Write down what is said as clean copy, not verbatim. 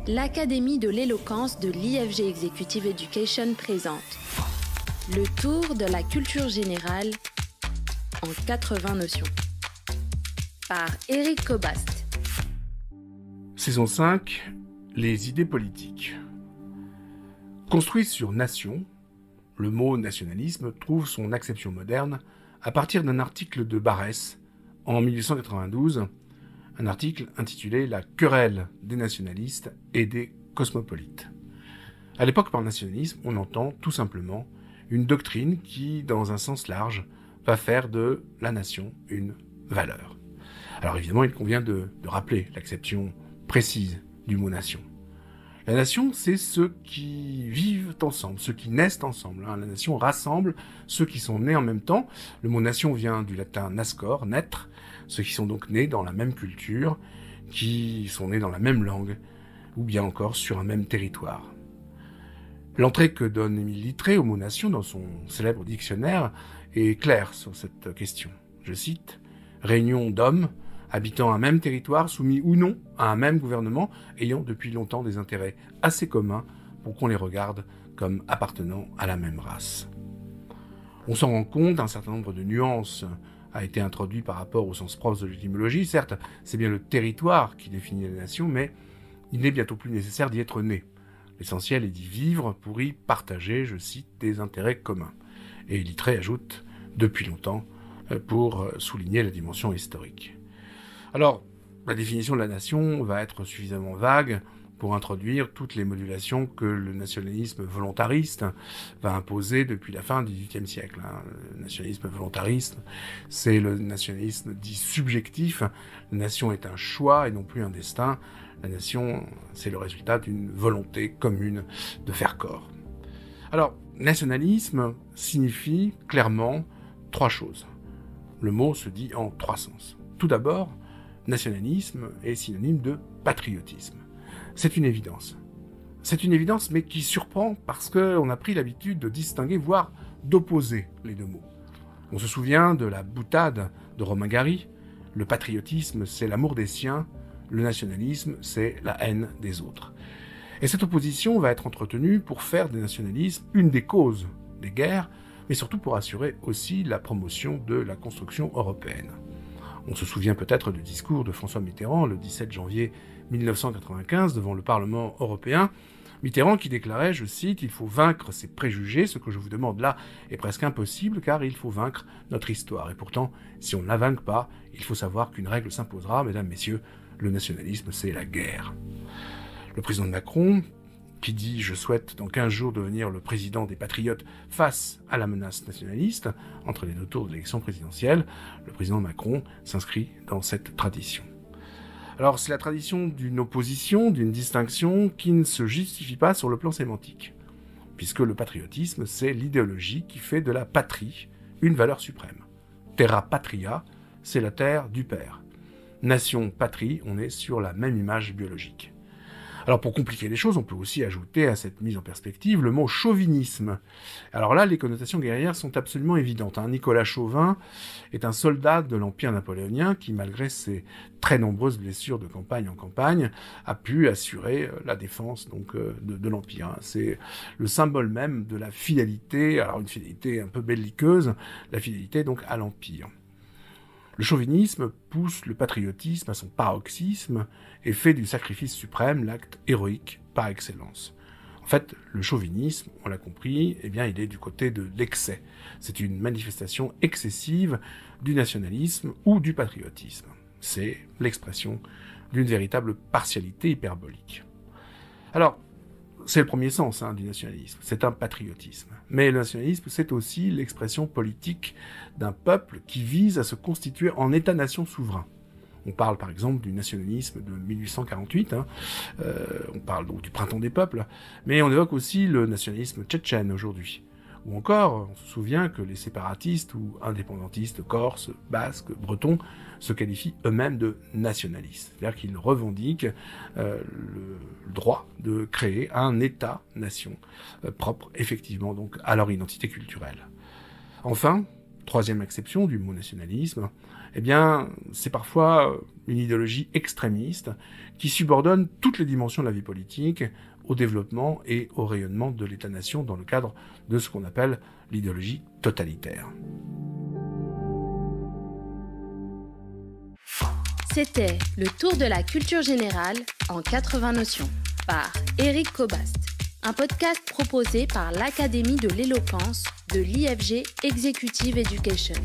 l'Académie de l'éloquence de l'IFG Executive Education présente le tour de la culture générale en 80 notions par Éric Cobast. Saison 5, les idées politiques. Construit sur nation, le mot nationalisme trouve son acception moderne à partir d'un article de Barrès en 1892, un article intitulé « La querelle des nationalistes et des cosmopolites ». À l'époque, par nationalisme, on entend tout simplement une doctrine qui, dans un sens large, va faire de la nation une valeur. Alors évidemment, il convient de rappeler l'acception précise du mot nation. La nation, c'est ceux qui vivent ensemble, ceux qui naissent ensemble. La nation rassemble ceux qui sont nés en même temps. Le mot nation vient du latin nascor, naître, ceux qui sont donc nés dans la même culture, qui sont nés dans la même langue, ou bien encore sur un même territoire. L'entrée que donne Émile Littré au mot nation dans son célèbre dictionnaire est claire sur cette question. Je cite « Réunion d'hommes habitant un même territoire, soumis ou non à un même gouvernement, ayant depuis longtemps des intérêts assez communs pour qu'on les regarde comme appartenant à la même race. » On s'en rend compte, un certain nombre de nuances a été introduit par rapport au sens propre de l'étymologie. Certes, c'est bien le territoire qui définit la nation, mais il n'est bientôt plus nécessaire d'y être né. L'essentiel est d'y vivre pour y partager, je cite, des intérêts communs. Et Littré ajoute « depuis longtemps » pour souligner la dimension historique. Alors, la définition de la nation va être suffisamment vague pour introduire toutes les modulations que le nationalisme volontariste va imposer depuis la fin du XVIIIe siècle. Le nationalisme volontariste, c'est le nationalisme dit subjectif. La nation est un choix et non plus un destin. La nation, c'est le résultat d'une volonté commune de faire corps. Alors, nationalisme signifie clairement trois choses. Le mot se dit en trois sens. Tout d'abord, nationalisme est synonyme de patriotisme. C'est une évidence. C'est une évidence, mais qui surprend parce qu'on a pris l'habitude de distinguer, voire d'opposer les deux mots. On se souvient de la boutade de Romain Gary. Le patriotisme, c'est l'amour des siens. Le nationalisme, c'est la haine des autres. Et cette opposition va être entretenue pour faire des nationalismes une des causes des guerres, mais surtout pour assurer aussi la promotion de la construction européenne. On se souvient peut-être du discours de François Mitterrand le 17 janvier 1995 devant le Parlement européen. Mitterrand qui déclarait, je cite, « Il faut vaincre ses préjugés, ce que je vous demande là est presque impossible car il faut vaincre notre histoire. Et pourtant, si on ne la vainque pas, il faut savoir qu'une règle s'imposera, mesdames, messieurs, le nationalisme c'est la guerre. » Le président Macron, qui dit « Je souhaite dans 15 jours devenir le président des patriotes face à la menace nationaliste » entre les deux tours de l'élection présidentielle, le président Macron s'inscrit dans cette tradition. Alors c'est la tradition d'une opposition, d'une distinction qui ne se justifie pas sur le plan sémantique, puisque le patriotisme c'est l'idéologie qui fait de la patrie une valeur suprême. Terra patria, c'est la terre du père. Nation, patrie, on est sur la même image biologique. Alors pour compliquer les choses, on peut aussi ajouter à cette mise en perspective le mot chauvinisme. Alors là, les connotations guerrières sont absolument évidentes. Nicolas Chauvin est un soldat de l'Empire napoléonien qui, malgré ses très nombreuses blessures de campagne en campagne, a pu assurer la défense donc de l'Empire. C'est le symbole même de la fidélité, alors une fidélité un peu belliqueuse, la fidélité donc à l'Empire. Le chauvinisme pousse le patriotisme à son paroxysme et fait du sacrifice suprême l'acte héroïque par excellence. En fait, le chauvinisme, on l'a compris, il est du côté de l'excès. C'est une manifestation excessive du nationalisme ou du patriotisme. C'est l'expression d'une véritable partialité hyperbolique. Alors, c'est le premier sens du nationalisme, c'est un patriotisme. Mais le nationalisme, c'est aussi l'expression politique d'un peuple qui vise à se constituer en État-nation souverain. On parle par exemple du nationalisme de 1848, on parle donc du printemps des peuples, mais on évoque aussi le nationalisme tchétchène aujourd'hui. Ou encore, on se souvient que les séparatistes ou indépendantistes corses, basques, bretons se qualifient eux-mêmes de nationalistes. C'est-à-dire qu'ils revendiquent le droit de créer un État-nation propre, effectivement, donc à leur identité culturelle. Enfin, troisième acception du mot nationalisme, eh bien, c'est parfois une idéologie extrémiste qui subordonne toutes les dimensions de la vie politique au développement et au rayonnement de l'État-nation dans le cadre de ce qu'on appelle l'idéologie totalitaire. C'était le tour de la culture générale en 80 notions par Éric Cobast, un podcast proposé par l'Académie de l'éloquence de l'IFG Executive Education.